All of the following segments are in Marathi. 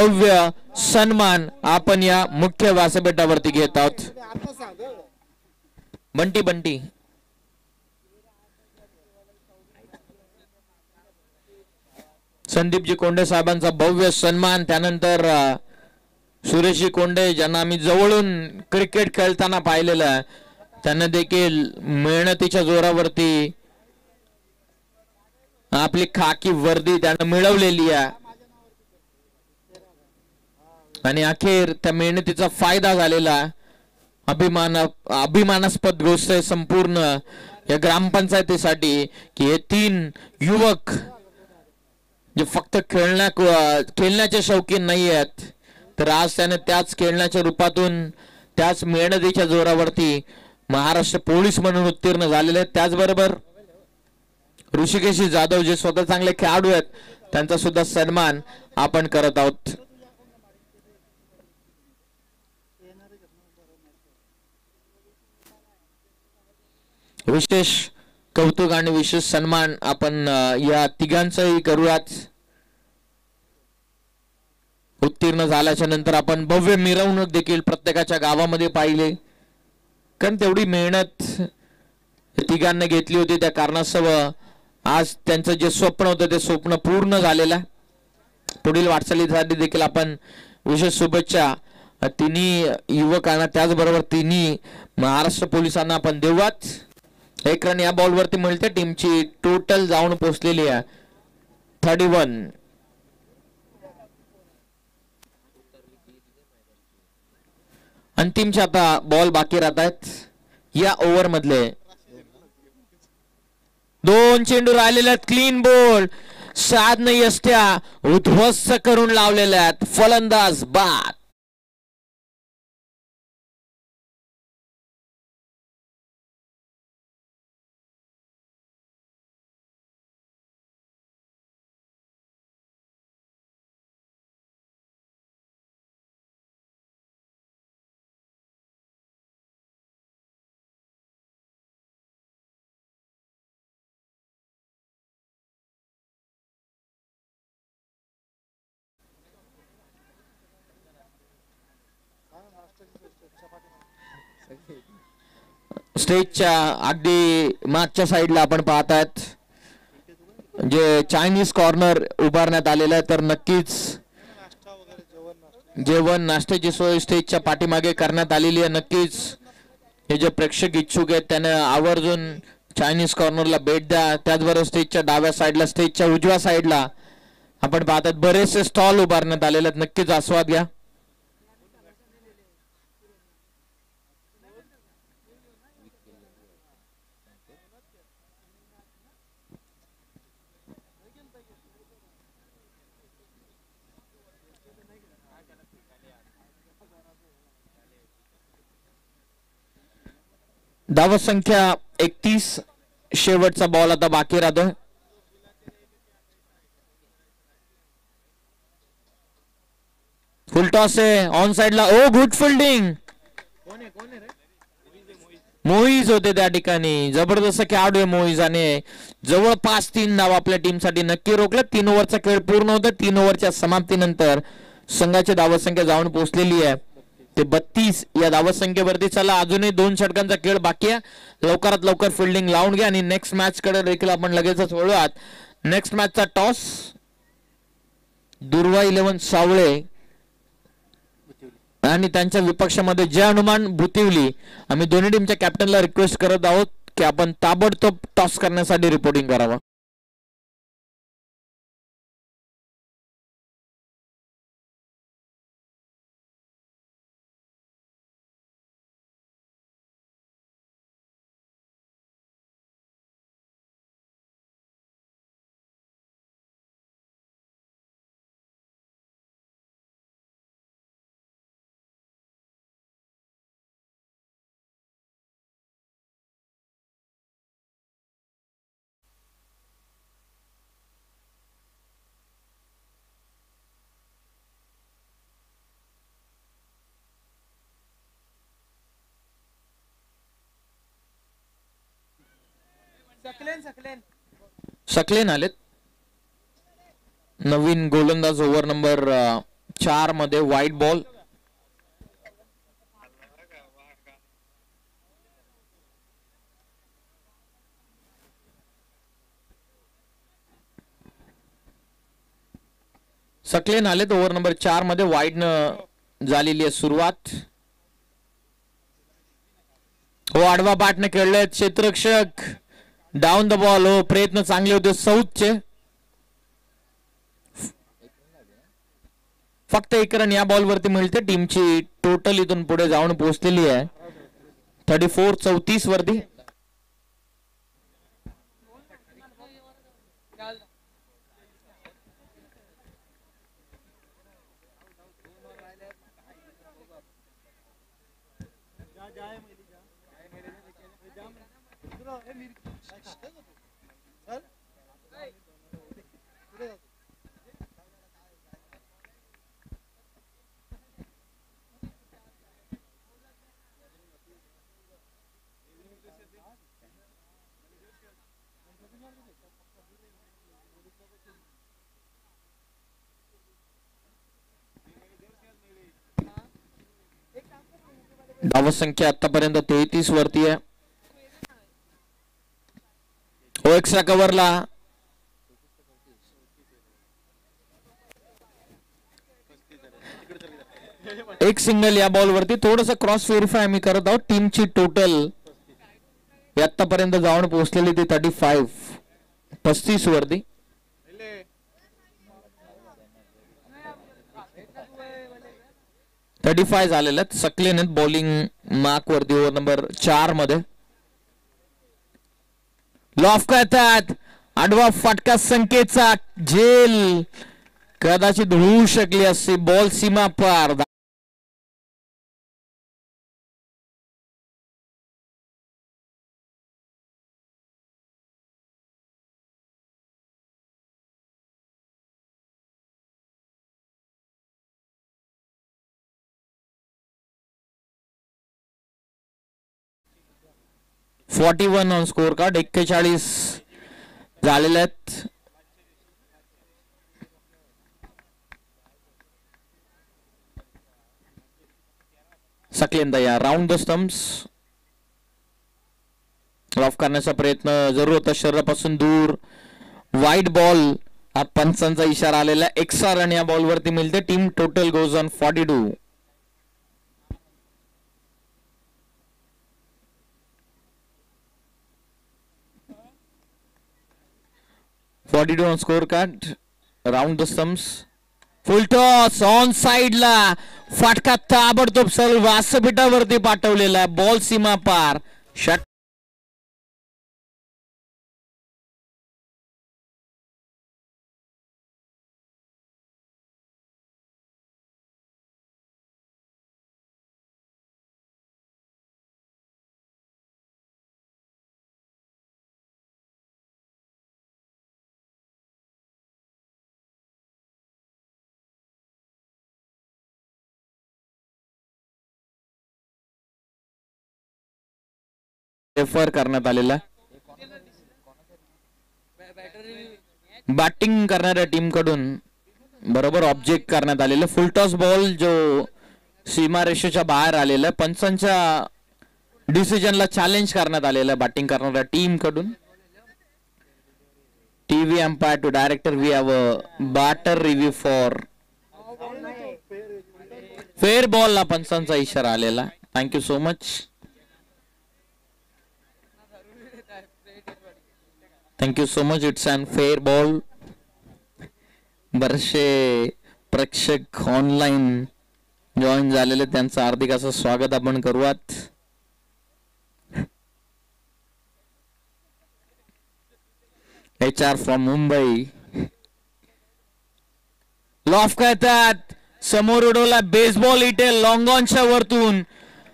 भव्य सन्मान आपण या मुख्य व्यासपीठावरती घेत आहोत. बंटी बंटी संदीपजी कोंडे साहेबांचा भव्य सन्मान. त्यानंतर सुरेशजी कोंडे ज्यांना आम्ही जवळून क्रिकेट खेळताना पाहिलेलं आहे, त्यांना देखील मेहनतीच्या जोरावरती आपली खाकी वर्दी त्यानं मिळवलेली आहे आणि अखेर त्या मेहनतीचा फायदा झालेला. अभिमानास्पद गोष्ट आहे संपूर्ण या ग्रामपंचायतीसाठी की हे 3 युवक जे फक्त खेळण्याचे शौकीन नाही आहेत, तर आज त्याने त्याच खेळण्याच्या रूपातून त्याच मेहनतीच्या जोरावरती महाराष्ट्र पोलीस म्हणून उत्तीर्ण झालेले आहेत. त्याचबरोबर ऋषिकेश जाधव जे स्वतः चांगले खेळाडू आहेत, त्यांचा सुद्धा सन्मान आपण करत आहोत. विशेष कौतुक आणि विशेष सन्मान आपण या तिघांचाही करूयात. उत्तीर्ण झाल्याच्या नंतर आपण भव्य मिरवणूक देखील प्रत्येकाच्या गावामध्ये पाहिली, कारण तेवढी मेहनत तिघांना घेतली होती. त्या कारणास्तव आज त्यांचं जे स्वप्न होतं ते स्वप्न पूर्ण झालेलं आहे. पुढील वाटचालीसाठी देखील आपण विशेष शुभेच्छा तिन्ही युवकांना, त्याचबरोबर तिन्ही महाराष्ट्र पोलिसांना आपण देऊयात. एक रन या बॉलवरती मिळते. टीमची टोटल जाऊन पोहोचलेली आहे 31. अंतिमचे आता बॉल बाकी राहत आहेत या ओव्हर मधले. 2 चेंडू राहिलेले आहेत. क्लीन बॉल, साधन यष्ट्या उद्ध्वस्त करून लावलेल्या आहेत. फलंदाज बाद. स्टेजच्या अगदी मागच्या साईडला आपण पाहतात जे चायनीज कॉर्नर उभारण्यात आलेलं आहे, तर नक्कीच जेवण नाश्त्याची सोय स्टेजच्या पाठीमागे करण्यात आलेली आहे. नक्कीच हे जे प्रेक्षक इच्छुक आहेत त्याने आवर्जून चायनीज कॉर्नरला भेट द्या. त्याचबरोबर स्टेजच्या डाव्या साईडला, स्टेजच्या उजव्या साईडला आपण पाहतात बरेचसे स्टॉल उभारण्यात आलेले आहेत. नक्कीच आस्वाद घ्या. धावत संख्या 31. शेवटचा बॉल आता बाकी राहतोय. फुल टॉस आहे ऑन साइडला. ओ गुड फिल्डिंग. मोईज होते त्या ठिकाणी. जबरदस्त खेळाडू आहे मोईज आणि जवळपास 3 धाव आपल्या टीमसाठी नक्की रोखले. 3 ओव्हरचा खेळ पूर्ण होता. 3 ओव्हरच्या समाप्तीनंतर संघाची धावत संख्या जाऊन पोहोचलेली आहे ते 32 या धावत संख्येवरती. चला अजूनही 2 षटकांचा खेळ बाकी आहे. लवकरात लवकर फिल्डिंग लावून घ्या आणि नेक्स्ट मॅच कडे देखील आपण लगेचच वळूयात. नेक्स्ट मॅचचा टॉस दुर्वा 11 सावळे आणि त्यांच्या विपक्षामध्ये जय हनुमान भुतिवली. आम्ही दोन्ही टीमच्या कॅप्टनला रिक्वेस्ट करत आहोत की आपण ताबडतोब टॉस करण्यासाठी रिपोर्टिंग करावं. सकलेन आलेत. नवीन गोलंदाज ओव्हर नंबर 4 मध्ये व्हाईट बॉल. सकलेन आलेत ओव्हर नंबर 4 मध्ये. वाईड न झालेली आहे सुरुवात. हो आडवा बॅटने खेळले क्षेत्ररक्षक. Down the ball. हो प्रयत्न चांगले होते साऊथचे. फक्त 1 रन या बॉल वरती मिळते. टीमची टोटल इथून पुढे जाऊन पोहोचलेली आहे 34 वरती. धावसंख्या आतापर्यंत 33 वरती आहे. हो एक्स्ट्रा कव्हरला. एक सिंगल या बॉल वरती. थोडस क्रॉस व्हेरीफाय आम्ही करत आहोत. टीमची टोटल आतापर्यंत जाऊन पोहोचलेली ती 35 वरती. झालेले आहेत. सकलेन बॉलिंग मार्क वरती ओव्हर नंबर 4 मध्ये. लॉफ करतात. आडवा फटका संकेतचा. झेल कदाचित होऊ शकली असते. बॉल सीमा पार. .41 ऑन स्कोर कार्ड. 41 झालेले आहेत. सकलेन या राऊंड द स्टम्प्स. ऑफ करण्याचा प्रयत्न जरूर होता शरीरापासून दूर. वाईट बॉल. हा पंचांचा इशारा आलेला. एक्स्ट्रा रन या बॉल वरती मिळते. Team total goes on 42. On score card. Round the stumps. Full toss on साइडला. फटका ताबडतोब सरळ व्यासपीठावरती पाठवलेला. बॉल सीमा पार. षट रेफर करण्यात आलेला. बॅटिंग करणाऱ्या टीम कडून बरोबर ऑब्जेक्ट करण्यात आलेलं. फुलटॉस बॉल जो सीमारेषेच्या बाहेर आलेला. पंचांच्या डिसिजनला चॅलेंज करण्यात आलेलं बॅटिंग करणाऱ्या टीम कडून. TV umpire to director we have a batter review for fair ball ला पंचांचा इशारा आलेला. Thank you so much. Thank you so much. It's an fair ball. बरेचसे प्रेक्षक ऑनलाईन जॉईन झालेले. त्यांचं हार्दिक असं स्वागत आपण करूयात. HR from Mumbai. लॉफ करतात. समोर उडवला बेसबॉल इथे लॉंग ऑनच्या वरतून.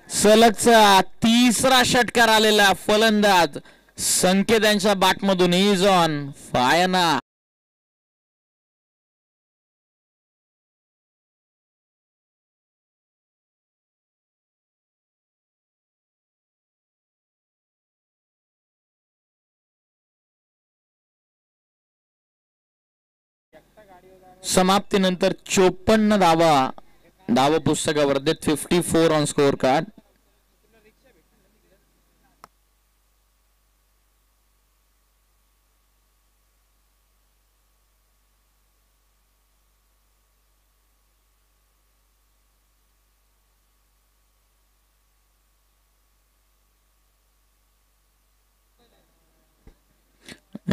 सलगचा 3रा षटकार आलेला. फलंदाज संकेत यांच्या बॅटमधून इज ऑन फायना. समाप्तीनंतर 54 धावा पुस्तकावर 54 on score card.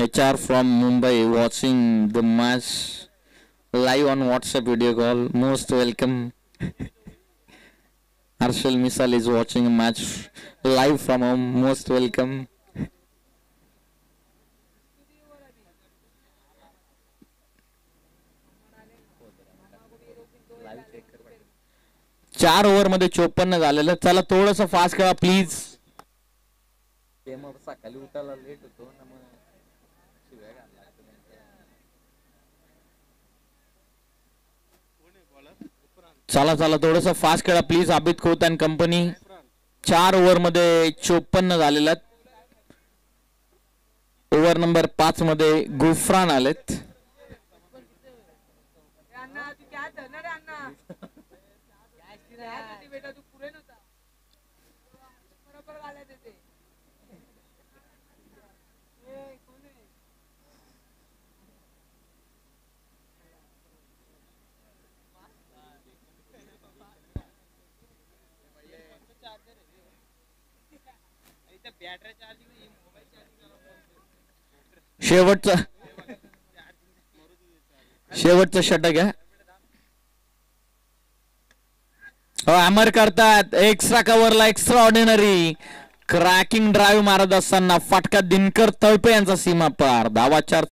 HR from Mumbai watching the match live on WhatsApp video call. Most welcome. Arshal Misal is watching a match live from home. Most welcome. चार ओव्हर मध्ये 54 झालेलं. चला थोडस फास्ट खेळा प्लीज. सकाळी उठायला लेट होतो. चला चला थोडस फास्ट खेळा please. Abid Khot and company. 4 over मध्ये 54 झालेला. ओव्हर नंबर 5 मध्ये गुफरान आलेत. शेवटचं षटक आहे. हॅमर करतात. एक्स्ट्रा कव्हरला एक्स्ट्रा ऑर्डिनरी क्रॅकिंग ड्राईव्ह मारत असताना फटका दिनकर तळपे यांचा सीमा पार. धावा 4.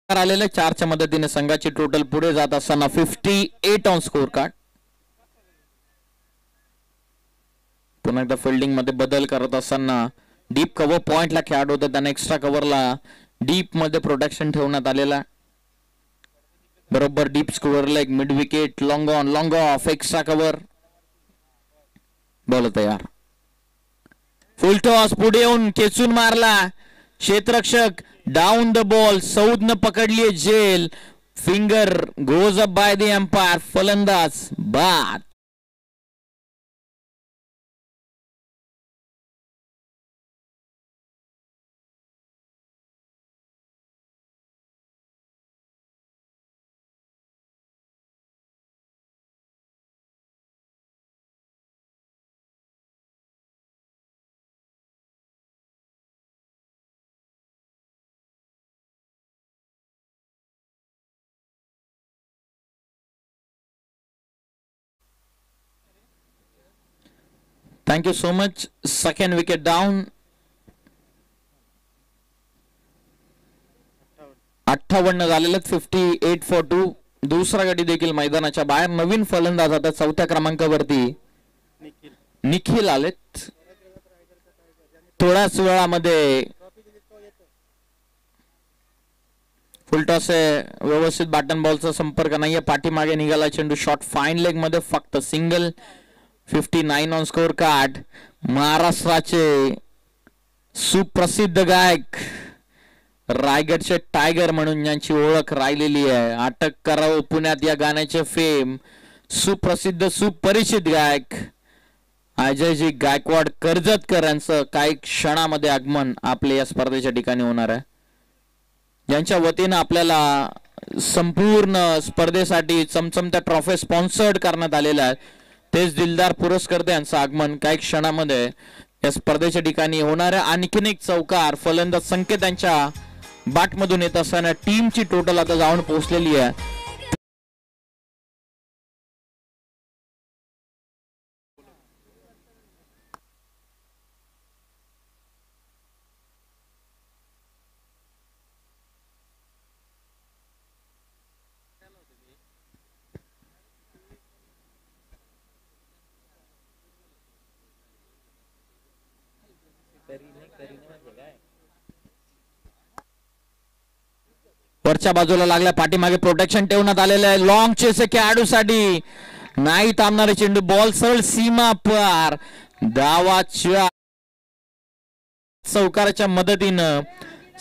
आलेल्या 4च्या मदतीने संघाची टोटल पुढे जात असताना 58 ऑन स्कोर कार्ड. पुन्हा एकदा फिल्डिंग मध्ये बदल करत असताना डीप कव्हर पॉइंटला खेळाडू होते त्यांना एक्स्ट्रा कव्हरला डीप मध्ये प्रोटेक्शन ठेवण्यात आलेला. बरोबर डीप स्कोअरला एक mid wicket. Long on long off extra cover. Ball तयार. फुल टॉस पुढे येऊन खेचून मारला क्षेत्ररक्षक. Down the ball. सौद न पकडली जेल. Finger goes up by the umpire. फलंदाज बाद. Thank you so much. Second wicket down. 58 झालेले. 58 for 2. दुसरा गडी देखील मैदानाच्या बाहेर. नवीन फलंदाज आता 4थ्या क्रमांकावरती निखिल आलेत. थोड्याच वेळामध्ये फुलटॉस व्यवस्थित बॅटन बॉलचा संपर्क नाहीये. पाठीमागे निघाला चेंडू. शॉट फाईन लेग मध्ये फक्त सिंगल. 59 on score card. महाराष्ट्राचे सुप्रसिद्ध गायक रायगडचे टायगर म्हणून यांची ओळख राहिलेली आहे. अटक करावं पुण्यात या गाण्याचे फेम. सुप्रसिद्ध सुपरिचित गायक अजयजी गायकवाड कर्जतकर यांचं काही क्षणामध्ये आगमन आपल्या या स्पर्धेच्या ठिकाणी होणार आहे. ज्यांच्या वतीनं आपल्याला संपूर्ण स्पर्धेसाठी चमचमत्या ट्रॉफी स्पॉन्सर्ड करण्यात आलेल्या आहेत. तेच दिलदार पुरस्कर्ते यांचं आगमन काही क्षणामध्ये या स्पर्धेच्या ठिकाणी होणार आहे. आणखीन एक चौकार फलंदाज संकेत यांच्या बॅटमधून येत असताना टीमची टोटल आता जाऊन पोहोचलेली आहे. वरच्या बाजूला लागल्या. पाठीमागे प्रोटेक्शन ठेवण्यात आलेलं आहे. लॉंग चेस खेळाडूसाठी नाही थांबणारे चेंडू, बॉल सरळ सीमा पार. धावाच्या चौकाराच्या मदतीनं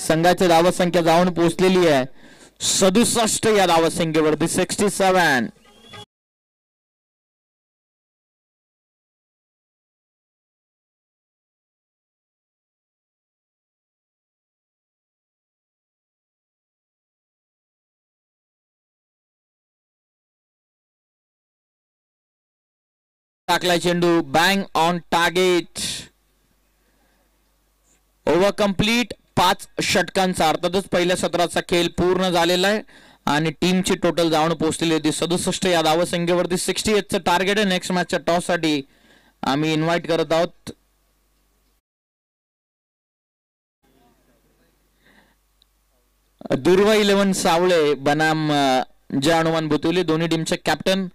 संघाची धावसंख्या जाऊन पोहोचलेली आहे 67 या धावसंख्येवरती 67. टाकलाय चेंडू, bang on target. Over complete. 5 षटकांचा, अर्थातच पहिल्या सत्राचा खेळ पूर्ण झालेला आहे आणि टीमची टोटल जाऊन पोहोचलेली होती 67 या धावसंख्येवरती. 68चं टार्गेट आहे. नेक्स्ट मॅचच्या टॉस साठी आम्ही इन्व्हाइट करत आहोत दुर्वा 11 सावळे बनाम जय हनुमान बुतुले, दोन्ही टीमचे captain.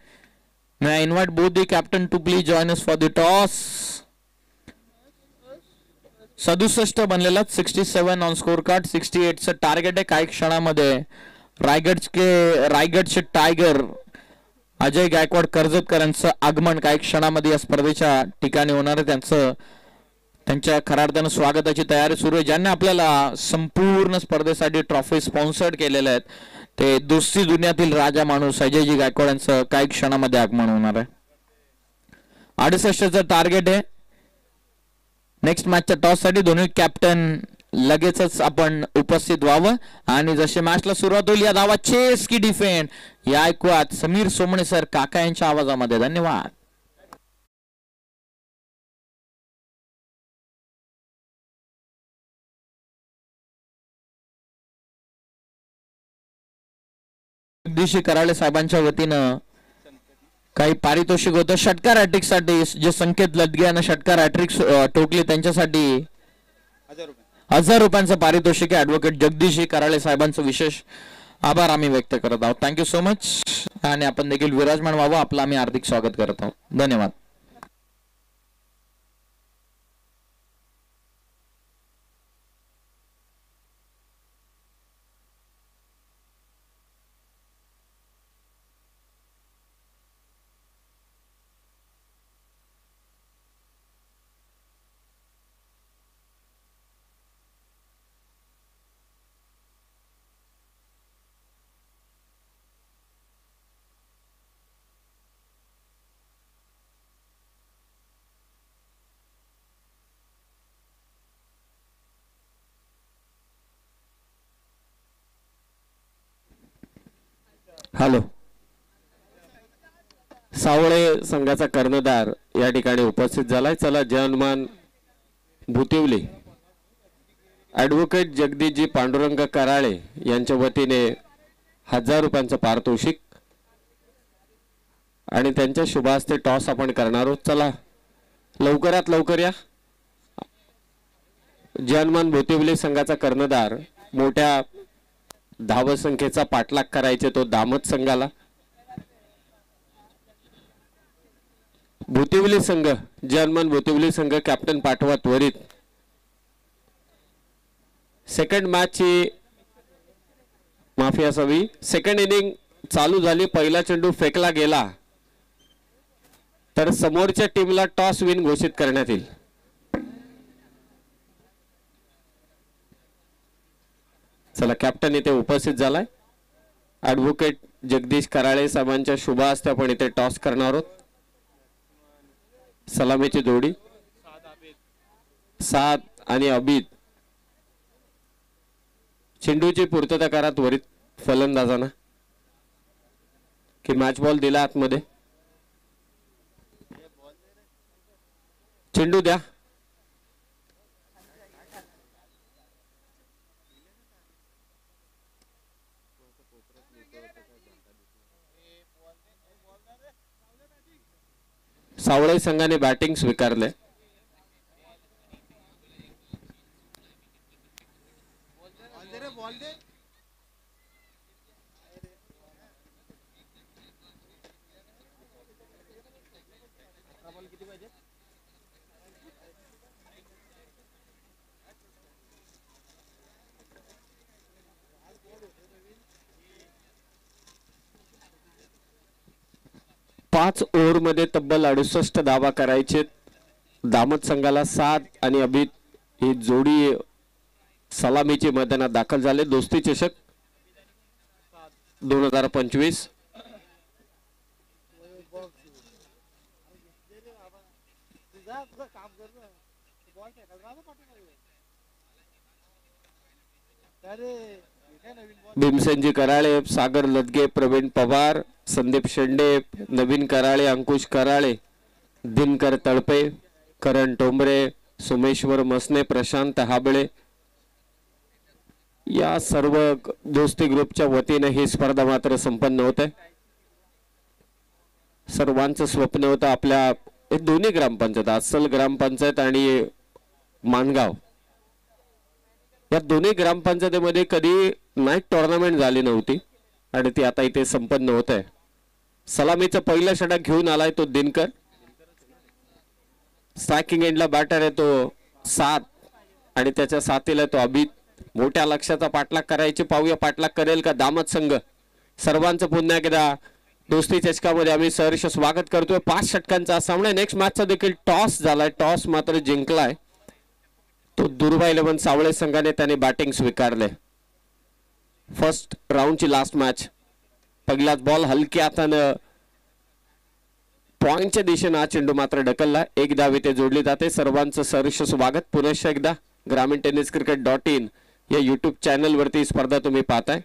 May I invite both the captain to please join us for the toss. 67 बनलेला, 67 ऑन स्कोर कार्ड. 68चं टार्गेट आहे. काही क्षणामध्ये रायगडचे टायगर अजय गायकवाड कर्जतकरांचं आगमन काही क्षणामध्ये या स्पर्धेच्या ठिकाणी होणार आहे. त्यांच्या खऱ्या अर्थानं स्वागताची तयारी सुरू आहे. ज्यांनी आपल्याला संपूर्ण स्पर्धेसाठी ट्रॉफी स्पॉन्सर्ड केलेल्या आहेत ते दोस्ती दुनियातील राजा माणूस अजयजी गायकवाड यांचं काही क्षणामध्ये आगमन होणार आहे. 68चं टार्गेट आहे. नेक्स्ट मॅचच्या टॉस साठी दोन्ही कॅप्टन लगेचच आपण उपस्थित व्हावं आणि जसे मॅचला सुरुवात होईल या धावा चेस की डिफेंड या ऐकूयात समीर सोमणे सर काका यांच्या आवाजामध्ये. धन्यवाद. जगदीश कराळे साहेबांच्या वतीनं काही पारितोषिक होतं षटकार हॅट्रिक साठी. जे संकेत लदगे यांना षटकार हॅट्रिक ठोकली त्यांच्यासाठी 1000 रुपयांचं पारितोषिक आहे. ऍडव्होकेट जगदीश कराळे साहेबांचं विशेष आभार आम्ही व्यक्त करत आहोत. Thank you so much. आणि आपण देखील विराजमान व्हावं आपलं आम्ही हार्दिक स्वागत करत आहोत. धन्यवाद. हॅलो. सावळे संघाचा कर्णधार या ठिकाणी उपस्थित झालाय. चला जय हनुमान भुतिवले ऍडव्होकेट जगदीशजी पांडुरंग कराळे यांच्या वतीने 1000 रुपयांचं पारितोषिक आणि त्यांच्या शुभ हस्ते टॉस आपण करणार आहोत. चला लवकरात लवकर या. जय हनुमान भुतिवले संघाचा कर्णधार मोठ्या धावसंख्येचा पाठलाग करायचे तो दामत संघाला. भुतिवली संघ जय हनुमान भुतिवली संघ कॅप्टन पाठवा त्वरित. सेकंड मॅचची माफी असावी. सेकंड इनिंग चालू झाली. पहिला चेंडू फेकला गेला तर समोरच्या टीमला टॉस विन घोषित करण्यात येईल. चला कॅप्टन इथे उपस्थित झालाय. ऍडव्होकेट जगदीश कराळे साहेबांच्या शुभ हस्ते आपण इथे टॉस करणार आहोत. सलामीची जोडी साद आणि अबिद. चेंडूची पूर्तता करा त्वरित फलंदाजांना की मॅच बॉल दिला आतमध्ये. चेंडू द्या. सावळे संघाने बॅटिंग स्वीकारले. 5 ओव्हरमध्ये तब्बल 68 धावा करायचे. दामत संघाला 7 आणि अभित ही जोडी सलामीची मैदानात दाखल झाले. दोस्ती चषक 2025. भीमसेनजी कराळे, सागर लदगे, प्रवीण पवार, संदीप शेंडे, नवीन कराळे, अंकुश कराळे, दिनकर तळपे, करण टोंबरे, सोमेश्वर मसने, प्रशांत हाबळे या सर्व दोस्ती ग्रुपच्या वतीने ही स्पर्धा मात्र संपन्न होते. सर्वांचं स्वप्न होतं आपल्या दोन्ही ग्रामपंचायत, अस्सल ग्रामपंचायत आणि मानगाव, या दोन्ही ग्रामपंचायतीमध्ये कधी नाईट टुर्नामेंट झाली नव्हती आणि ती आता इथे संपन्न होत आहे. सलामीचा पहिला षटक घेऊन आलाय तो दिनकर. स्ट्रायकिंग एंडला बॅटर आहे तो 7 आणि त्याच्या साथीला तो अभित. मोठ्या लक्षाचा पाठलाग करायचे, पाहूया पाठलाग करेल का दामत संघ. सर्वांचं पुन्हा एकदा दोस्ती चषकामध्ये आम्ही सहर्ष स्वागत करतोय. 5 षटकांचा सामना. नेक्स्ट मॅचचा देखील टॉस झालाय, टॉस मात्र जिंकलाय तो दुर्वा 11 सावळे संघाने. त्याने बॅटिंग स्वीकारले. फर्स्ट राऊंडची लास्ट मॅच. पहिलाच बॉल हलक्या हातानं पॉइंटच्या दिशेनं हा चेंडू मात्र ढकलला. एक धाव इथे जोडली जाते. सर्वांचं सहर्ष स्वागत पुनश्च एकदा. ग्रामीण टेनिस क्रिकेट.in या युट्यूब चॅनल वरती स्पर्धा तुम्ही पाहताय.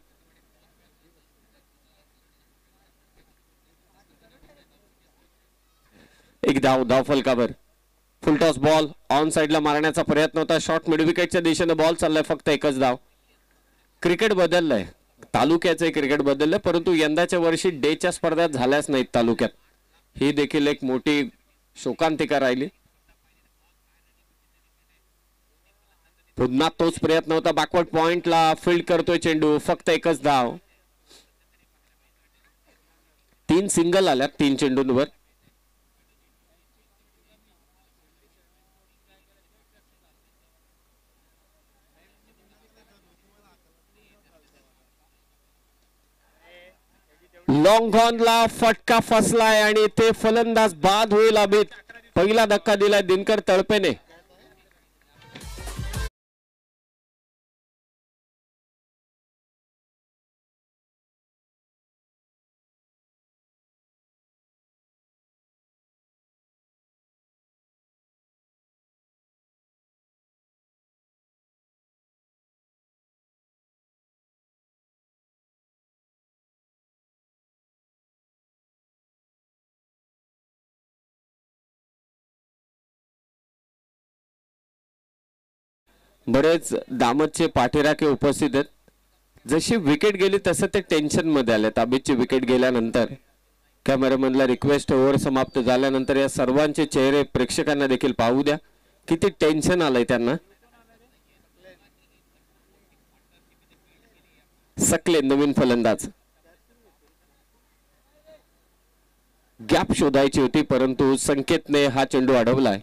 एक धाव फलकावर. फुल टॉस बॉल ऑन साइडला मारण्याचा प्रयत्न होता. शॉर्ट मिड विकेटच्या दिशेने बॉल चाललाय. फक्त एकच धाव. क्रिकेट बदललंय, तालुक्याचे क्रिकेट बदललंय, परंतु यंदाच्या वर्षी डेच्या स्पर्धा झाल्याच नाहीत तालुक्यात. ही देखील एक मोठी शोकांतिका राहिली. पुन्हा तोच प्रयत्न होता. बॅकवर्ड पॉइंटला फील्ड करतोय चेंडू. फक्त एकच धाव. 3 सिंगल आल्या 3 चेंडूंवर. लॉंग ऑनला फटका फसलाय आणि ते फलंदाज बाद होईल. अभित पहिला धक्का दिलाय दिनकर तळपेने. बरेच दामतचे पाठीराखे उपस्थित आहेत. जशी विकेट गेली तसं ते टेन्शन मध्ये आले. अभितची विकेट गेल्यानंतर कॅमेरामॅनला रिक्वेस्ट, ओव्हर समाप्त झाल्यानंतर या सर्वांचे चेहरे प्रेक्षकांना देखील पाहू द्या. किती टेन्शन आलंय त्यांना. सकले नवीन फलंदाज. गॅप शोधायची होती परंतु संकेतने हा चेंडू अडवलाय.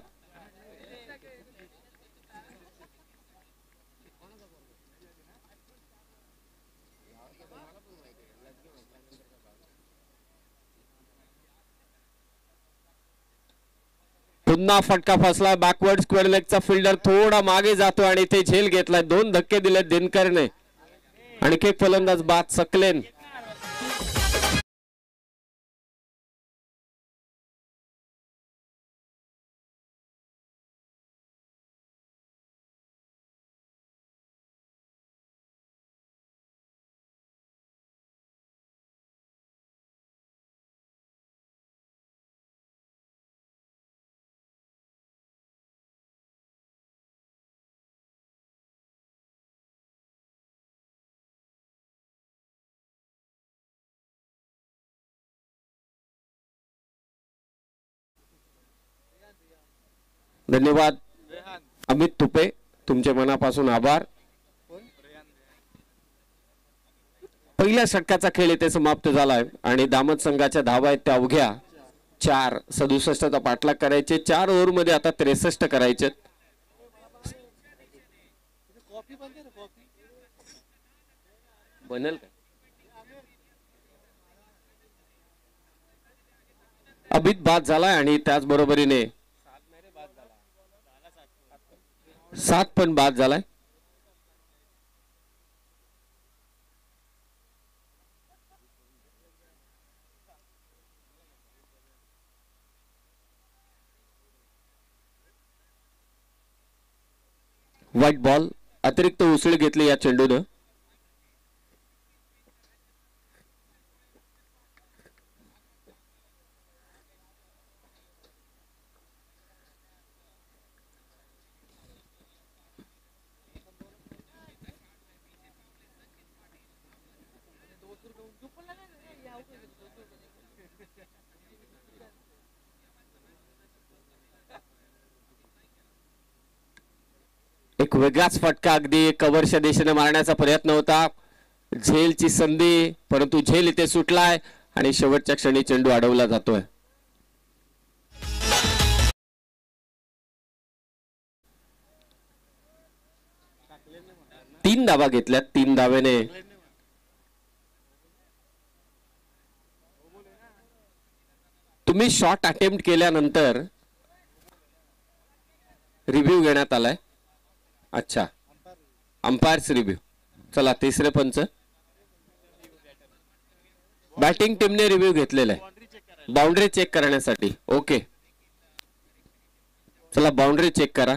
पुन्हा फटका फसला. बॅकवर्ड स्क्वेअर लेगचा फिल्डर थोडा मागे जातो आणि ते झेल घेतलाय. 2 धक्के दिले दिनकरने. आणखी एक फलंदाज बाद सकलेन. धन्यवाद अमित तुपे, तुमचे मनापासून आभार. पहिल्या षटकाचा खेळ इथे समाप्त झालाय आणि दामत संघाच्या धावा आहेत त्या अवघ्या 4. 67चा पाठलाग करायचे. 4 ओव्हर मध्ये आता 63 करायचे. बनेल का? अभित बाद झालाय आणि त्याच बरोबरीने 7 पण बाद झालाय. व्हाईट बॉल अतिरिक्त उसळ घेतली या चेंडूनं. एक वेगळाच फटका अगदी कव्हरच्या दिशेने मारण्याचा प्रयत्न होता. झेलची संधी परंतु झेल इथे सुटलाय आणि शेवटच्या क्षणी चेंडू अडवला जातोय. तीन धावा घेतल्यात. 3 धावेने तुम्ही शॉट अटेम्प्ट केल्यानंतर रिव्ह्यू घेण्यात आलाय. अच्छा, अंपायर्स रिव्ह्यू. चला तिसरे पंच बॅटिंग टीमने रिव्ह्यू घेतलेला आहे बाउंड्री चेक करण्यासाठी. ओके, चला बाउंड्री चेक करा.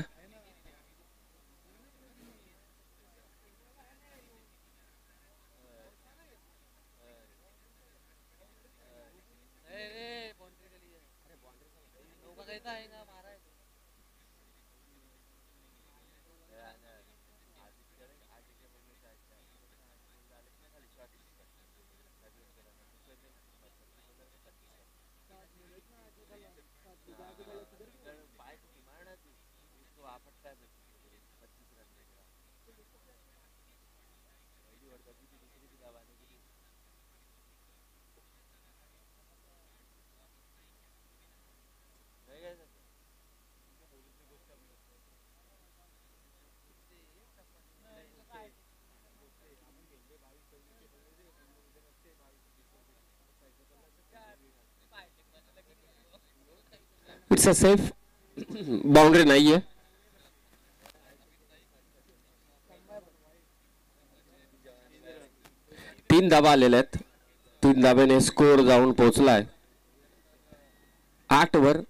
It's a safe. बाउंड्री नाहीये. तीन धावा आलेल्या आहेत. 3 धाब्याने स्कोर जाऊन पोहोचलाय 8 वर.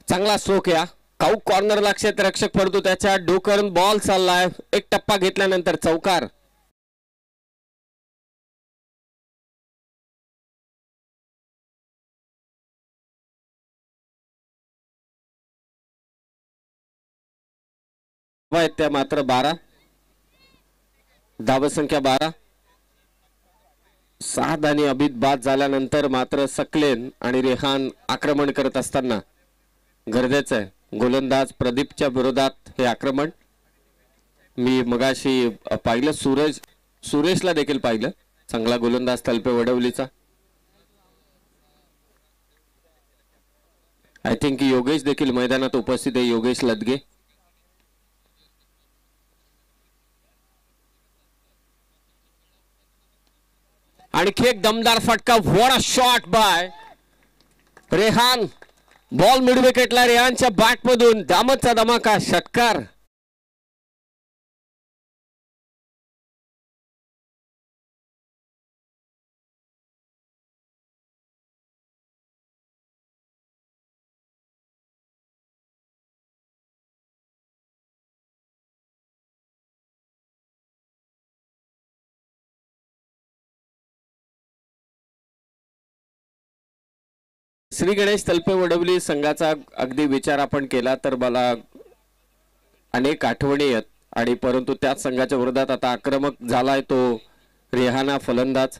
चांगला स्ट्रोक या काऊ कॉर्नरला क्षेत्ररक्षक पडतो त्याच्या डोकरून बॉल चाललाय. एक टप्पा घेतल्यानंतर चौकार. त्या मात्र 12 धावसंख्या 12. 7 आणि अभित बाद झाल्यानंतर मात्र सकलेन आणि रेहान आक्रमण करत असताना गरजेचं आहे गोलंदाज प्रदीपच्या विरोधात हे आक्रमण. मी मगाशी पाहिलं सुरेशला देखील पाहिलं. चांगला गोलंदाज तलपे वडवलीचा. आय थिंक योगेश देखील मैदानात उपस्थित आहे. योगेश लदगे. आणखी एक दमदार फटका. What a shot by Rehan. Ball mid विकेटला रेहानच्या बॅट मधून दामतचा धमाका षटकार. श्री गणेश तलपे वडवली संघाचा अगदी विचार आपण केला तर मला अनेक आठवणी आहेत आणि परंतु त्याच संघाच्या विरोधात आता आक्रमक झालाय तो रेहाना फलंदाज.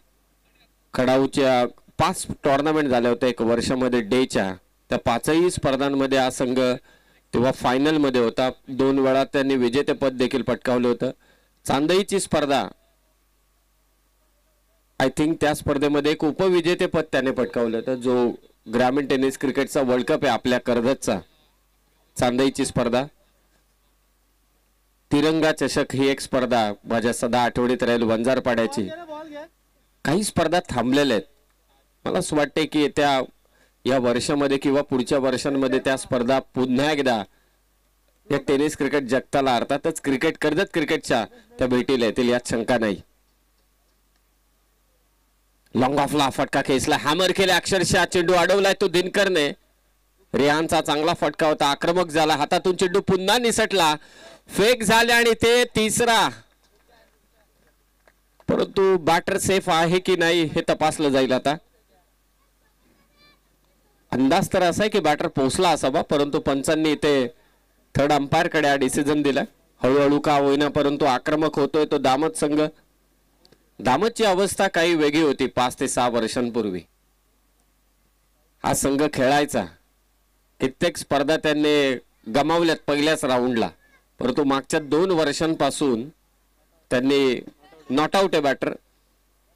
खडाऊच्या 5 टुर्नामेंट झाल्या होत्या एक वर्षामध्ये डेच्या. त्या 5ही स्पर्धांमध्ये हा संघ तेव्हा फायनल मध्ये होता. 2 वेळा त्यांनी विजेतेपद देखील पटकावलं होतं. चांदईची स्पर्धा आय थिंक त्या स्पर्धेमध्ये एक उपविजेतेपद त्याने पटकावलं तर जो ग्रामीण टेनिस क्रिकेटचा वर्ल्ड कप आहे आपल्या कर्जतचा चांदईची स्पर्धा तिरंगा चषक ही एक स्पर्धा माझ्या सदा आठवणीत राहील वंजारपाड्याची काही स्पर्धा थांबलेल्या आहेत मला असं वाटते की येत्या या वर्षामध्ये किंवा पुढच्या वर्षांमध्ये त्या स्पर्धा पुन्हा एकदा या टेनिस क्रिकेट जगताला अर्थातच क्रिकेट कर्जत क्रिकेटच्या त्या भेटीला येतील यात शंका नाही लॉंग ऑफला फटका खेचला हॅमर केला अक्षरशः चेंडू अडवलाय तो दिनकरने रेहानचा चांगला फटका होता आक्रमक झाला हातातून चेंडू पुन्हा निसटला फेक झाले आणि ते तिसरा परंतु बॅटर सेफ आहे की नाही हे तपासलं जाईल आता अंदाज तर असा आहे की बॅटर पोहोचला असावा परंतु पंचांनी इथे थर्ड अंपायर कडे हा डिसिजन दिला हळूहळू का होईना परंतु आक्रमक होतोय तो दामत संघ दामतची अवस्था काही वेगळी होती 5 ते 6 वर्षांपूर्वी हा संघ खेळायचा कित्येक स्पर्धा त्यांनी गमावल्यात पहिल्याच राऊंडला परंतु मागच्या 2 वर्षांपासून त्यांनी नॉट आउट आहे बॅटर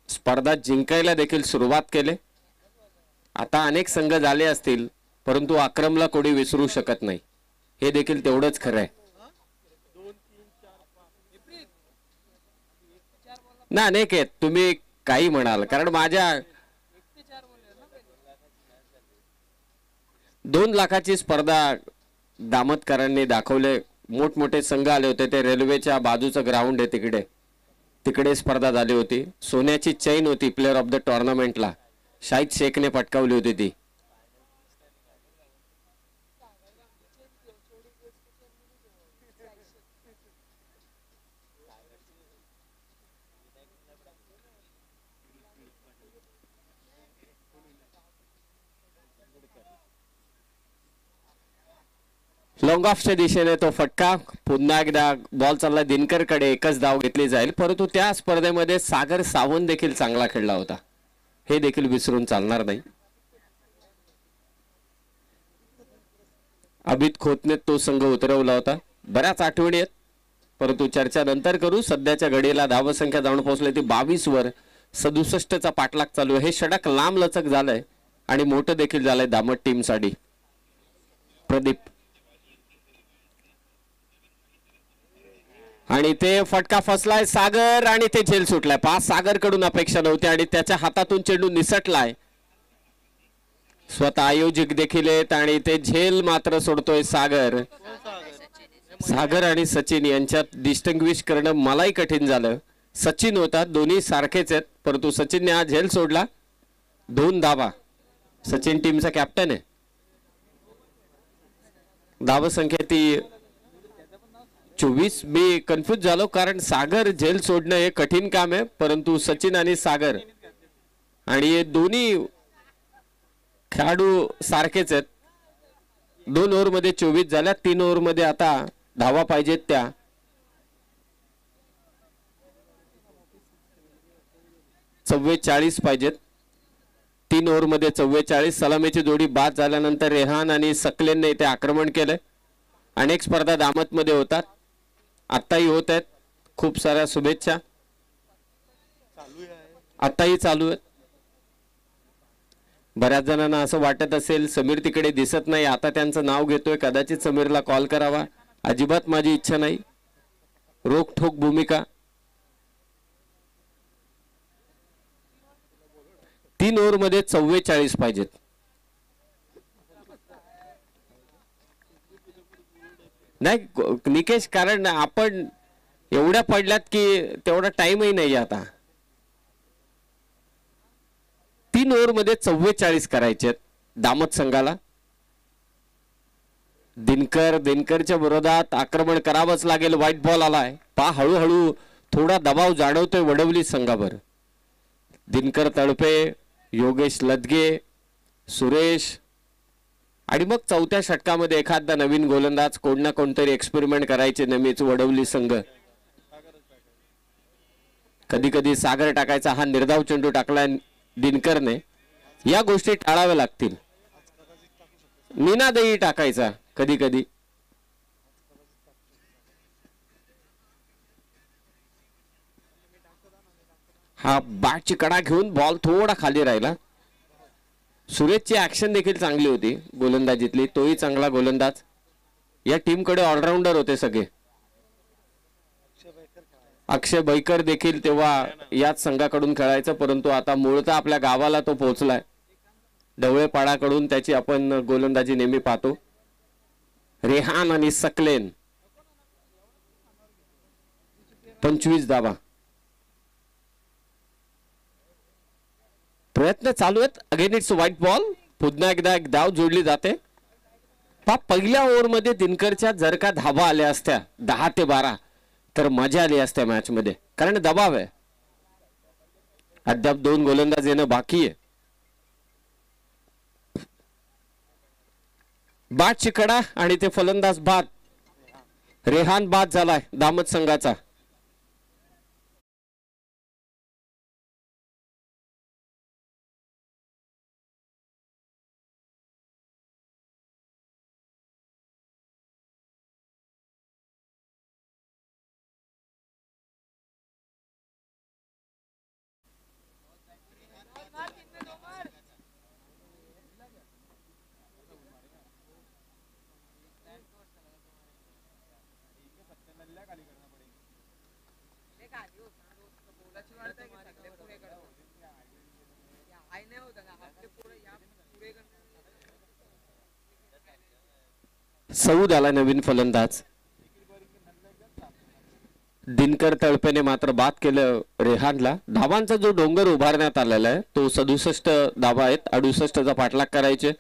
स्पर्धा जिंकायला देखील सुरुवात केली आता अनेक संघ झाले असतील परंतु आक्रमला कोणी विसरू शकत नाही हे देखील तेवढंच खरं आहे ना अनेक आहेत तुम्ही काही म्हणाल कारण माझ्या 2 लाखाची स्पर्धा दामतकरांनी दाखवले मोठमोठे संघ आले होते ते रेल्वेच्या बाजूचं ग्राउंड आहे तिकडे स्पर्धा झाली होती सोन्याची चैन होती प्लेअर ऑफ द टुर्नामेंटला शाहिद शेखने पटकावली होती ती लॉंग ऑफच्या दिशेने तो फटका पुन्हा एकदा बॉल चालला दिनकर कडे एकच धाव घेतली जाईल परंतु त्या स्पर्धेमध्ये सागर सावंत देखील चांगला खेळला होता हे देखील विसरून चालणार नाही अभित खोतने तो संघ उतरवला होता बऱ्याच आठवणी आहेत परंतु चर्चा नंतर करू सध्याच्या घडीला धावसंख्या जाऊन पोहोचली ती 22 वर 67 चा पाठलाग चालू आहे हे षटक लांब लचक झालंय आणि मोठं देखील झालंय दामट टीम साठी प्रदीप आणि ते फटका फसलाय सागर आणि ते झेल सुटलाय पास सागर कडून अपेक्षा नव्हती आणि त्याच्या हातातून चेंडू निसटलाय स्वतः आयोजक देखील आहेत आणि ते झेल मात्र सोडतोय सागर आणि सचिन यांच्यात डिस्टिंग्विश करणं मलाही कठीण झालं सचिन होता दोन्ही सारखेच आहेत परंतु सचिनने हा झेल सोडला 2 धावा सचिन टीमचा कॅप्टन आहे धावसंख्या ती 24 मी कन्फ्युज झालो कारण सागर झेल सोडणं हे कठीण काम आहे परंतु सचिन आणि सागर आणि हे दोन्ही खेळाडू सारखेच आहेत 2 ओव्हर मध्ये 24 झाल्या 3 ओव्हर मध्ये आता धावा पाहिजेत त्या 44 पाहिजेत 3 ओव्हर मध्ये 44 सलामीची जोडी बाद झाल्यानंतर रेहान आणि सकलेनने इथे आक्रमण केलंय अनेक स्पर्धा दामत मध्ये होतात आताही होत आहेत खूप साऱ्या शुभेच्छा आताही चालू आहेत बऱ्याच जणांना असं वाटत असेल समीर तिकडे दिसत नाही आता त्यांचं नाव घेतोय कदाचित समीरला कॉल करावा अजिबात माझी इच्छा नाही रोखठोक भूमिका 3 ओव्हर मध्ये 44 पाहिजेत नाही निकेश कारण आपण एवढ्या पडल्यात की तेवढा टाइमही नाही आता 3 ओव्हर मध्ये 44 करायचे दामत संघाला दिनकरच्या विरोधात आक्रमण करावंच लागेल व्हाईट बॉल आलाय पा हळूहळू थोडा दबाव जाणवतोय वडवली संघावर दिनकर तळपे योगेश लदगे सुरेश आणि मग 4थ्या षटकामध्ये एखादा नवीन गोलंदाज कोण ना कोणतरी एक्सपेरिमेंट करायचे नेहमीच वडवली संघ कधी कधी सागर टाकायचा हा निर्धाव चेंडू टाकलाय दिनकरने या गोष्टी टाळाव्या लागतील निनादही टाकायचा कधी कधी हा बॅटची कडा घेऊन बॉल थोडा खाली राहिला. सुरेशची ऍक्शन देखील चांगली होती गोलंदाजीतली, तोही चांगला गोलंदाज. या टीमकडे ऑलराऊंडर होते सगळे. अक्षय बैकर देखील तेव्हा याच संघाकडून खेळायचा, परंतु आता मूळतः आपल्या गावाला तो पोहोचलाय. ढवळेपाडाकडून त्याची आपण गोलंदाजी नेहमी पाहतो. रेहान आणि सकलेन 25 धावा. प्रयत्न चालू आहेत. Again it's white ball. पुन्हा एकदा एक धाव जोडली जाते. पहिल्या ओव्हरमध्ये दिनकरच्या जर का धावा आल्या असत्या 10 ते 12 तर मजा आली असत्या मॅच मध्ये, कारण दबाव आहे. अद्याप 2 गोलंदाज येणं बाकी आहे. बाद कडा आणि ते फलंदाज बाद. रेहान बाद झालाय दामत संघाचा. सौद आला नवीन फलंदाज. दिनकर तळपेने मात्र बाद केलं रेहानला. धावांचा जो डोंगर उभारण्यात आलेला आहे तो 67 धावा आहेत. 68चा पाठलाग करायचे.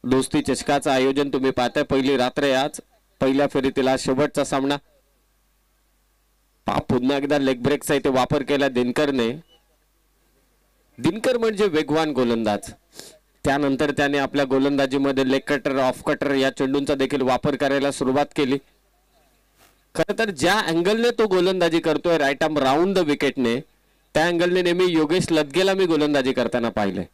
दोस्ती चषकाचं आयोजन तुम्ही पाहताय. पहिली रात्र आहे आज. पहिल्या फेरीतील आज शेवटचा सामना. पुन्हा एकदा लेग ब्रेकचा इथे वापर केला दिनकरने. दिनकर म्हणजे वेगवान गोलंदाज. त्यानंतर त्याने आपल्या गोलंदाजीमध्ये लेग कटर, ऑफ कटर या चेंडूंचा देखील वापर करायला सुरुवात केली. खरं तर ज्या अँगलने तो गोलंदाजी करतोय राईट आर्म राऊंड द विकेटने, त्या अँगलने नेहमी योगेश लदगेला मी गोलंदाजी करताना पाहिलंय.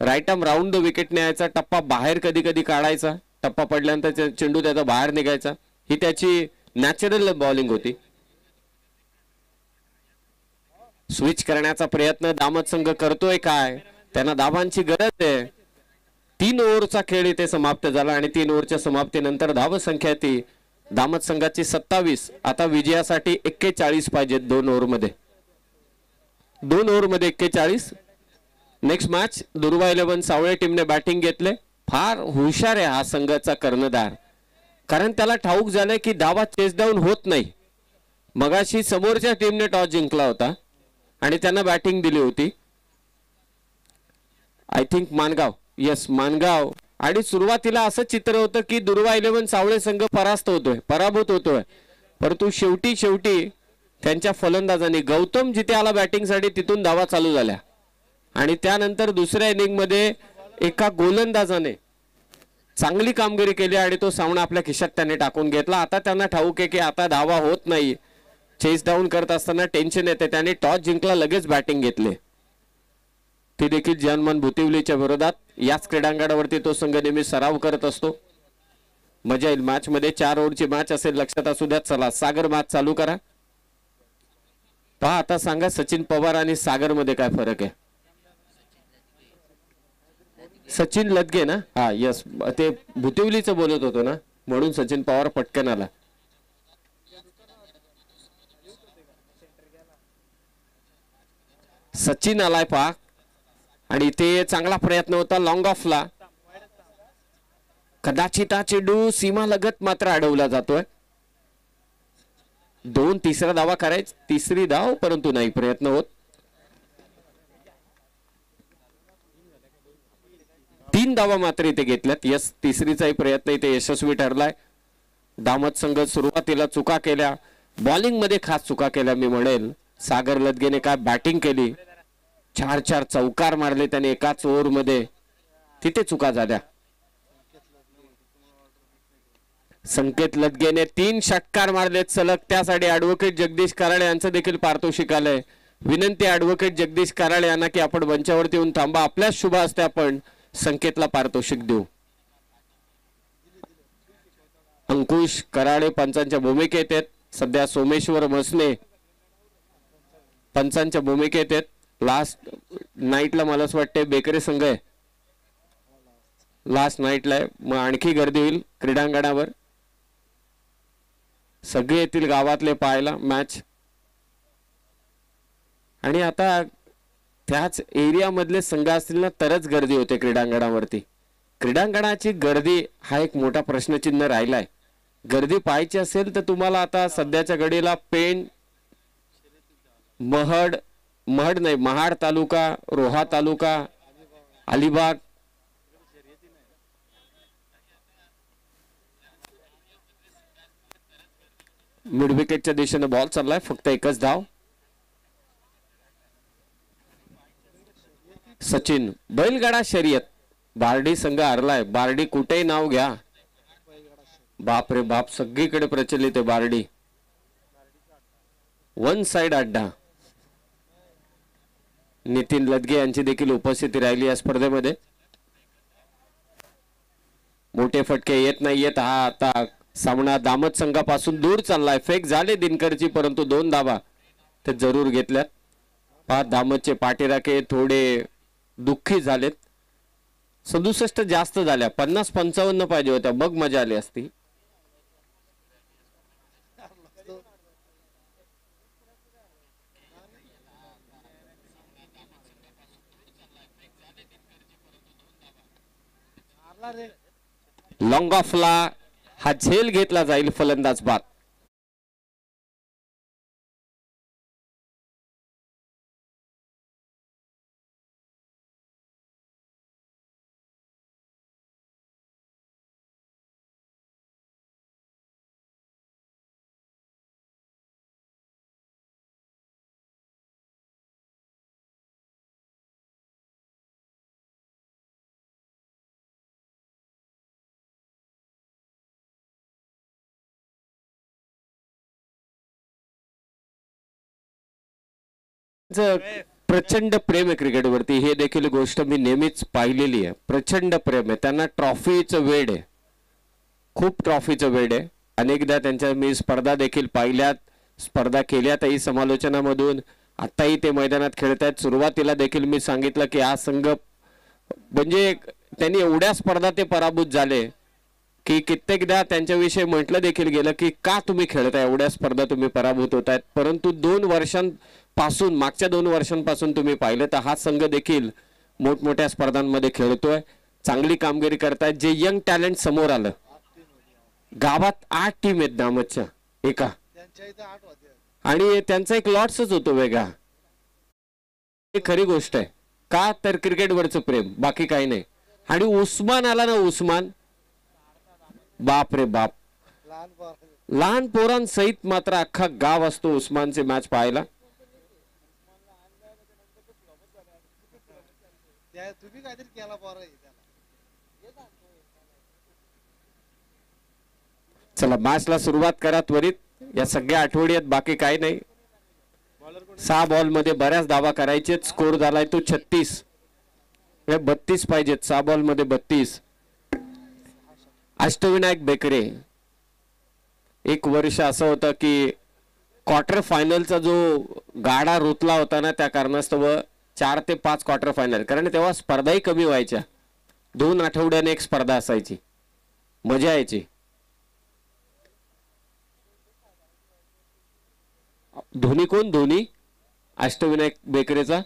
राईट आर्म राऊंड द विकेटने यायचा, टप्पा बाहेर कधी कधी काढायचा, टप्पा पडल्यानंतर चेंडू त्याचा बाहेर निघायचा. ही त्याची नॅचरल बॉलिंग होती. स्विच करण्याचा प्रयत्न दामत संघ करतोय काय? त्यांना धावांची गरज आहे. 3 ओव्हरचा खेळ इथे समाप्त झाला आणि 3 ओव्हरच्या समाप्तीनंतर धाव संख्या ती दामत संघाची 27. आता विजयासाठी 41 पाहिजेत 2 ओव्हरमध्ये. 2 ओव्हरमध्ये 41. नेक्स्ट मॅच दुर्वा 11 सावळे टीमने बॅटिंग घेतले. फार हुशार आहे हा संघाचा कर्णधार, कारण त्याला ठाऊक झालंय की धावा चेस डाऊन होत नाही. मगाशी समोरच्या टीमने टॉस जिंकला होता आणि त्यांना बॅटिंग दिली होती. I think Mangaon, yes Mangaon. आणि सुरुवातीला असं चित्र होतं की दुर्वा 11 सावळे संघ पराभूत होतोय. परंतु शेवटी त्यांच्या फलंदाजांनी गौतम जिथे आला बॅटिंगसाठी तिथून धावा चालू झाल्या आणि त्यानंतर दुसऱ्या इनिंग मध्ये एका गोलंदाजाने चांगली कामगिरी केली आणि तो सामना आपल्या खिशात त्याने टाकून घेतला. आता त्यांना ठाऊक आहे की आता धावा होत नाही. चेस डाऊन करत असताना टेन्शन येते. त्याने टॉस जिंकला, लगेच बॅटिंग घेतले. ती देखील जनमन भुतिवलीच्या विरोधात. याच क्रीडांगणावरती तो संघ नेहमी सराव करत असतो. मजा येईल मॅच मध्ये. 4 ओव्हरची मॅच असेल, लक्षात असू द्या. चला सागर मॅच चालू करा. पहा आता सांगा सचिन पवार आणि सागर मध्ये काय फरक आहे? सचिन लदगे ना? हा यस, ते भुतिवलीचं बोलत होतो ना, म्हणून सचिन पवार पटकन आला. सचिन आलाय पहा आणि ते चांगला प्रयत्न होता लॉंग ऑफला. कदाचित हा चेंडू सीमा लगत मात्र अडवला जातोय. 2 तिसरा धावा करायचा, तिसरी धाव, परंतु नाही प्रयत्न होत. 3 धावा मात्र इथे घेतल्यात. यस, तिसरीचाही प्रयत्न इथे यशस्वी ठरलाय. दामत संघ सुरुवातीला चुका केल्या, बॉलिंग मध्ये खास चुका केल्या मी म्हणेल. सागर लदगेने काय बॅटिंग केली, 4 चौकार मारले त्याने एकाच ओव्हर मध्ये, तिथे चुका झाल्या. संकेत लदगेने 3 षटकार मारलेत सलग. त्यासाठी ऍडव्होकेट जगदीश कराळे यांचं देखील पारितोषिक आलंय. विनंती ऍडव्होकेट जगदीश कराळे यांना की आपण मंचावरती येऊन थांबा. आपल्याच शुभ हस्ते आपण संकेतला पारितोषिक देऊ. अंकुश कराळे पंचांच्या भूमिकेत आहेत. सध्या सोमेश्वर मसने पंचांच्या भूमिकेत आहेत. लास्ट नाईटला मला असं वाटते बेकरी संघ आहे, लास्ट नाईटला आहे. मग आणखी गर्दी होईल क्रीडांगणावर, सगळे येतील गावातले पाहायला मॅच. आणि आता त्याच एरिया मधले संघ असतील ना तरच गर्दी होते क्रीडांगणावरती. क्रीडांगणाची गर्दी हा एक मोठा प्रश्नचिन्ह राहिलाय. गर्दी पाहायची असेल तर तुम्हाला आता सध्याच्या घडीला पेण, महाड नाही, महाड तालुका, रोहा तालुका, अलिबाग, मिड विकेटच्या दिशेने बॉल चाललाय. फक्त एकच धाव. सचिन बैलगाडा शर्यत बार्डी संघ हरलाय. बार्डी कुठेही नाव घ्या, बाप रे बाप, सगळीकडे प्रचलित आहे बार्डी. वन साइड अड्डा. नितीन लदगे यांची देखील उपस्थिती राहिली या स्पर्धेमध्ये. मोठे फटके येत नाहीयेत. हा आता सामना दामत संघापासून दूर चाललाय. फेक झाले दिनकरची, परंतु 2 धावा ते जरूर घेतल्यात. पहा दामतचे पाठीराखे थोडे दुःखी झालेत. 67 जास्त झाल्या, 50-55 पाहिजे होत्या, बघ मजा आली असती. लॉंग ऑफला हा झेल घेतला जाईल फलंदाज बाद. प्रचंड प्रेम आहे क्रिकेटवरती, हे देखील गोष्ट मी नेहमीच पाहिलेली आहे. प्रचंड प्रेम आहे त्यांना. ट्रॉफीचं वेड आहे, खूप ट्रॉफीचं वेड आहे. अनेकदा त्यांच्या मी स्पर्धा देखील पाहिल्यात, स्पर्धा केल्यातही समालोचनामधून. आताही ते मैदानात खेळत आहेत. सुरुवातीला देखील मी सांगितलं की हा संघ म्हणजे त्यांनी एवढ्या स्पर्धा ते पराभूत झाले की कित्येकदा त्यांच्याविषयी म्हटलं देखील गेलं की का तुम्ही खेळताय, एवढ्या स्पर्धा तुम्ही पराभूत होत आहेत. परंतु 2 वर्षांपासून, मागच्या 2 वर्षांपासून तुम्ही पाहिलं तर हा संघ देखील मोठमोठ्या स्पर्धांमध्ये खेळतोय, चांगली कामगिरी करतायत. जे यंग टॅलेंट समोर आलं, गावात 8 टीम आहेत दामतच्या एका, आणि त्यांचा एक लॉट्सच होतो वेगळा. ही खरी गोष्ट आहे. का तर क्रिकेटवरचं प्रेम, बाकी काही नाही. आणि उस्मान आला ना, उस्मान, बाप रे बाप, लहान पोरांसहित मात्र अख्खा गाव असतो उस्मानचे मॅच पाहायला. चला मॅचला सुरुवात करा त्वरित. या सगळ्या आठवडी आहेत, बाकी काही नाही. 6 बॉल मध्ये बऱ्याच धावा करायचे. स्कोर झालाय तो 36. 32 पाहिजेत, 6 बॉल मध्ये 32. अष्टविनायक बेकरे, एक वर्ष असं होतं की क्वार्टर फायनलचा जो गाडा रुतला होता ना, त्या कारणास्तव 4 ते 5 क्वार्टर फायनल, कारण तेव्हा स्पर्धाही कमी व्हायच्या. 2 आठवड्याने एक स्पर्धा असायची, मजा यायची. धोनी कोण? धोनी अष्टविनायक बेकरेचा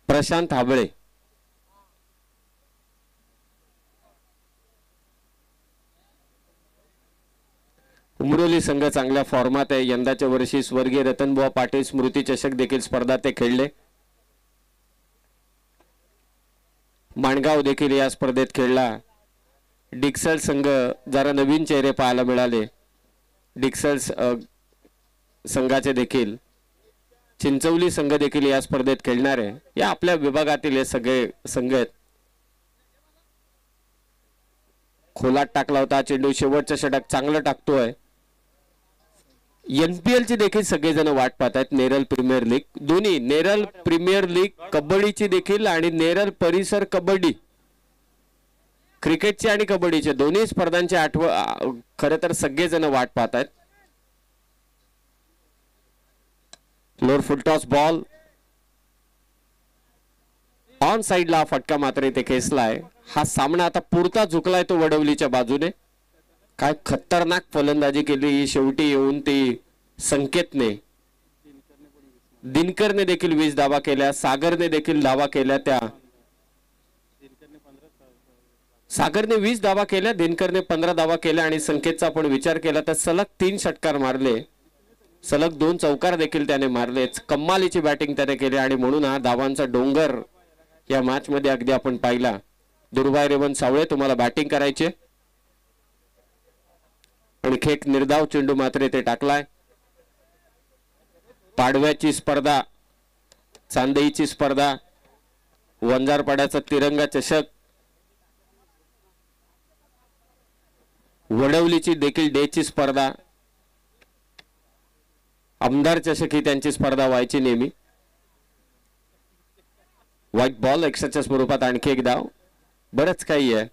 प्रशांत हाबळे. उमरोली संघ चांगल्या फॉर्मात आहे. यंदाच्या वर्षी स्वर्गीय रतनबुवा पाटील स्मृती चषक देखील स्पर्धा ते खेळले. माणगाव देखील या स्पर्धेत खेळला. डिक्सल संघ जरा नवीन चेहरे पाहायला मिळाले. डिक्सल संघाचे देखील. चिंचवली संघ देखील या स्पर्धेत खेळणार आहे. या आपल्या विभागातील हे सगळे संघ आहेत. खोलात टाकला होता चेंडू, शेवटचं षटक चांगलं टाकतोय. एनपीएल ची देखील सगळेजण वाट पाहतात. नेरल प्रीमियर लीग, दोन्ही नेरल प्रीमियर लीग कबड्डीची देखील आणि नेरल परिसर कबड्डी, क्रिकेटची आणि कबड्डीचे दोन्ही स्पर्धांची खरं तर सगळेजण वाट पाहतात. Lower full toss ball on साइडला फटका मात्र इथे खेचलाय. हा सामना आता पुरता झुकलाय तो वडवलीच्या बाजूने. काय खतरनाक फलंदाजी केली शेवटी येऊन ती संकेतने. दिनकरने देखील 20 धावा केल्या, सागरने देखील धावा केल्या. त्या सागरने 20 धावा केल्या, दिनकरने 15 धावा केल्या आणि संकेतचा आपण विचार केला तर सलग 3 षटकार मारले, सलग 2 चौकार देखील त्याने मारलेच. कमालीची बॅटिंग त्याने केली आणि म्हणून हा धावांचा डोंगर या मॅच मध्ये अगदी आपण पाहिला. दुर्वाय रेवण सावळे तुम्हाला बॅटिंग करायचे आणि खेक निर्धाव चेंडू मात्र ते टाकलाय. पाडव्याची स्पर्धा, चांदेईची स्पर्धा, वंजारपाड्याचा तिरंगा चषक, वडवलीची देखील डेची स्पर्धा, आमदार चषक ही त्यांची स्पर्धा व्हायची नेहमी. व्हाईट बॉल एक्स्ट्राच्या स्वरूपात आणखी एक धाव, बरंच काही आहे.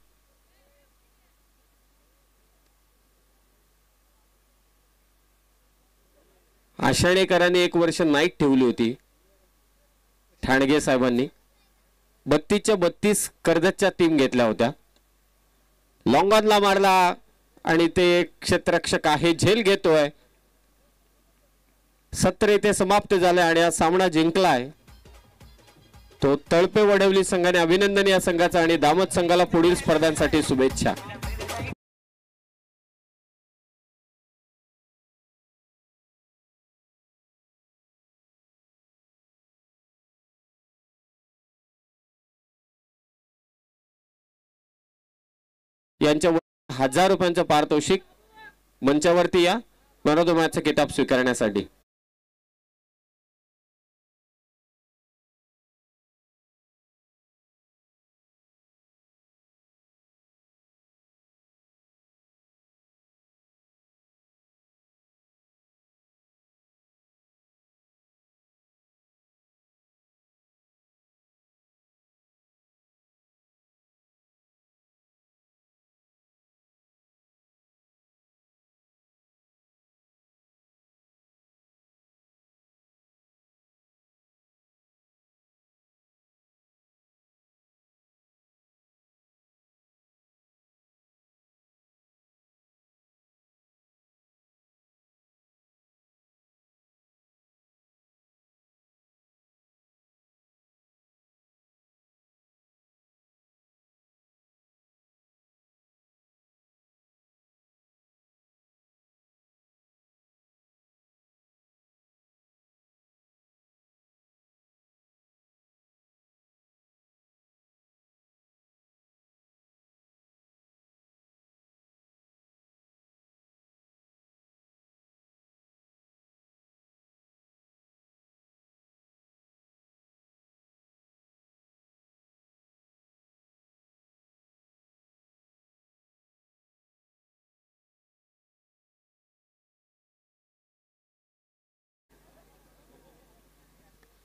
आषाणेकरांनी 1 वर्ष नाईट ठेवली होती ठाणगे साहेबांनी. 32च्या 32 कर्जतच्या टीम घेतल्या होत्या. लॉंग ऑनला मारला आणि ते क्षेत्ररक्षक आहे झेल घेतोय. सत्र इथे समाप्त झाले आणि हा सामना जिंकलाय तो तळपे वडवली संघाने. अभिनंदन या संघाचा आणि दामत संघाला पुढील स्पर्धांसाठी शुभेच्छा. यांच्या 1000 रुपयांचं पारितोषिक. मंचावरती या मॅन ऑफ द मॅचचा किताब स्वीकारण्यासाठी.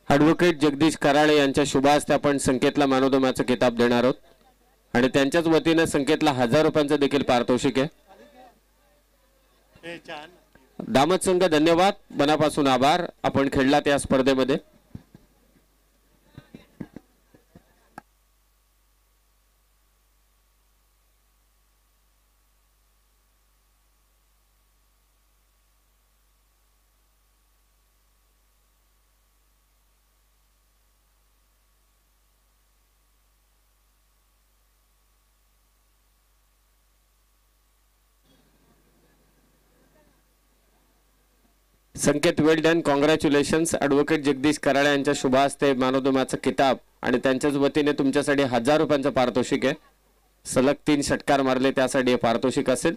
ॲडव्होकेट जगदीश कराळे यांच्या शुभ हस्ते आपण संकेतला मॅन ऑफ द मॅचचा किताब देणार आहोत आणि त्यांच्याच वतीने संकेतला 1000 रुपयांचं देखील पारितोषिक आहे. दामत संघ धन्यवाद, मनापासून आभार. आपण खेळलात या स्पर्धेमध्ये. Sanket well done, congratulations. Advocate Jagdish Karale यांच्या शुभ हस्ते मॅन ऑफ द मॅचचा किताब आणि त्यांच्याच वतीने तुमच्यासाठी 1000 रुपयांचं पारितोषिक आहे. सलग 3 षटकार मारले त्यासाठी हे पारितोषिक असेल.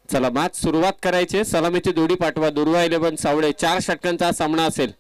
चला मॅच सुरुवात करायची. सलामीची जोडी पाठवा. दुर्वा 11 सावळे. 4 षटकांचा सामना असेल.